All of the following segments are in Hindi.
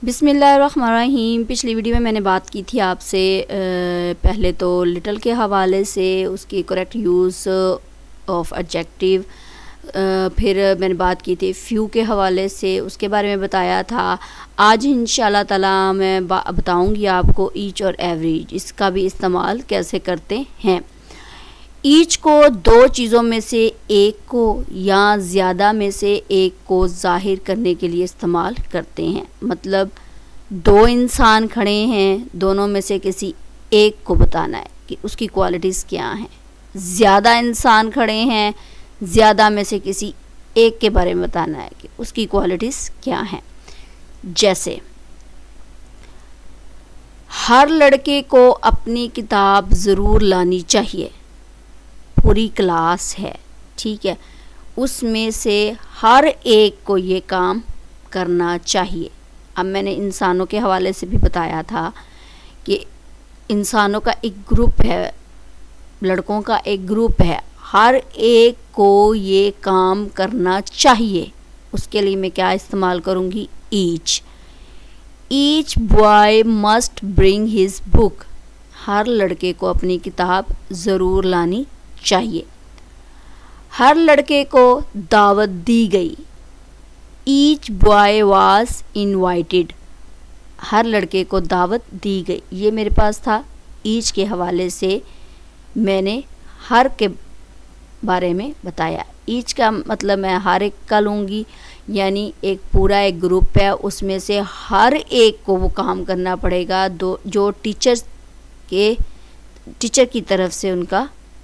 बिस्मिल्लाहिर्रहमानिर्रहीम। पिछली वीडियो में मैंने बात की थी आपसे पहले तो लिटल के हवाले से, उसकी करेक्ट यूज़ ऑफ एडजेक्टिव, फिर मैंने बात की थी फ्यू के हवाले से, उसके बारे में बताया था। आज इंशाल्लाह ताला मैं बताऊंगी आपको ईच और एवरी, इसका भी इस्तेमाल कैसे करते हैं। ईच को दो चीज़ों में से एक को या ज़्यादा में से एक को ज़ाहिर करने के लिए इस्तेमाल करते हैं। मतलब दो इंसान खड़े हैं, दोनों में से किसी एक को बताना है कि उसकी क्वालिटीज़ क्या हैं। ज़्यादा इंसान खड़े हैं, ज़्यादा में से किसी एक के बारे में बताना है कि उसकी क्वालिटीज़ क्या हैं। जैसे हर लड़के को अपनी किताब ज़रूर लानी चाहिए। पूरी क्लास है, ठीक है, उसमें से हर एक को ये काम करना चाहिए। अब मैंने इंसानों के हवाले से भी बताया था कि इंसानों का एक ग्रुप है, लड़कों का एक ग्रुप है, हर एक को ये काम करना चाहिए। उसके लिए मैं क्या इस्तेमाल करूँगी? Each. Each boy must bring his book. हर लड़के को अपनी किताब ज़रूर लानी चाहिए। हर लड़के को दावत दी गई। Each boy was invited. हर लड़के को दावत दी गई। ये मेरे पास था ईच के हवाले से, मैंने हर के बारे में बताया। ईच का मतलब मैं हर एक का लूँगी, यानी एक पूरा एक ग्रुप है, उसमें से हर एक को वो काम करना पड़ेगा जो टीचर की तरफ से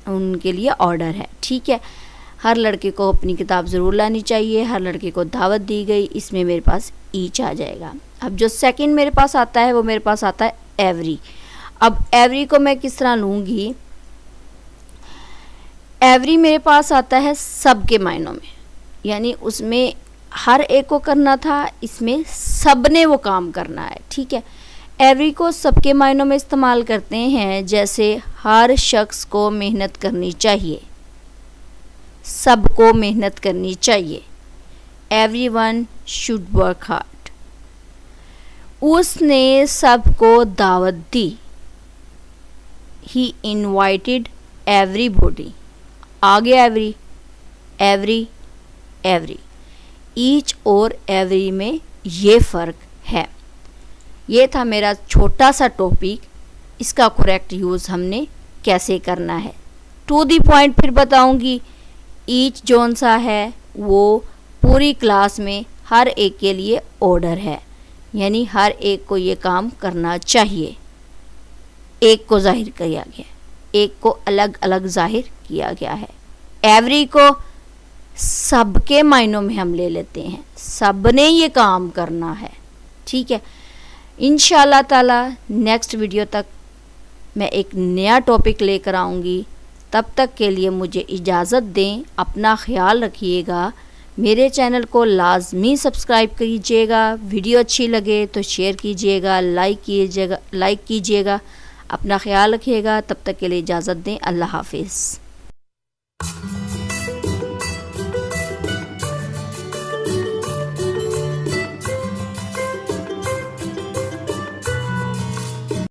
उनके लिए ऑर्डर है, ठीक है। हर लड़के को अपनी किताब ज़रूर लानी चाहिए, हर लड़के को दावत दी गई, इसमें मेरे पास ईच आ जाएगा। अब जो सेकंड मेरे पास आता है वो मेरे पास आता है एवरी। अब एवरी को मैं किस तरह लूँगी? एवरी मेरे पास आता है सब के मायनों में, यानी उसमें हर एक को करना था, इसमें सब ने वो काम करना है, ठीक है। एवरी को सबके मायनों में इस्तेमाल करते हैं, जैसे हर शख्स को मेहनत करनी चाहिए, सबको मेहनत करनी चाहिए। Everyone should work hard. उसने सबको दावत दी। ही इनवाइटेड एवरीबॉडी। आगे एवरी, एवरी, एवरी। ईच और एवरी में ये फ़र्क है। ये था मेरा छोटा सा टॉपिक, इसका करेक्ट यूज़ हमने कैसे करना है। टू दी पॉइंट फिर बताऊंगी। ईच जोन सा है वो पूरी क्लास में हर एक के लिए ऑर्डर है, यानी हर एक को ये काम करना चाहिए। एक को जाहिर किया गया, एक को अलग अलग जाहिर किया गया है। एवरी को सबके मायनों में हम ले लेते हैं, सब ने ये काम करना है, ठीक है। इंशाल्लाह ताला नेक्स्ट वीडियो तक मैं एक नया टॉपिक लेकर आऊँगी। तब तक के लिए मुझे इजाज़त दें। अपना ख्याल रखिएगा। मेरे चैनल को लाजमी सब्सक्राइब कीजिएगा। वीडियो अच्छी लगे तो शेयर कीजिएगा, लाइक कीजिएगा। अपना ख्याल रखिएगा। तब तक के लिए इजाज़त दें। अल्लाह हाफिज़।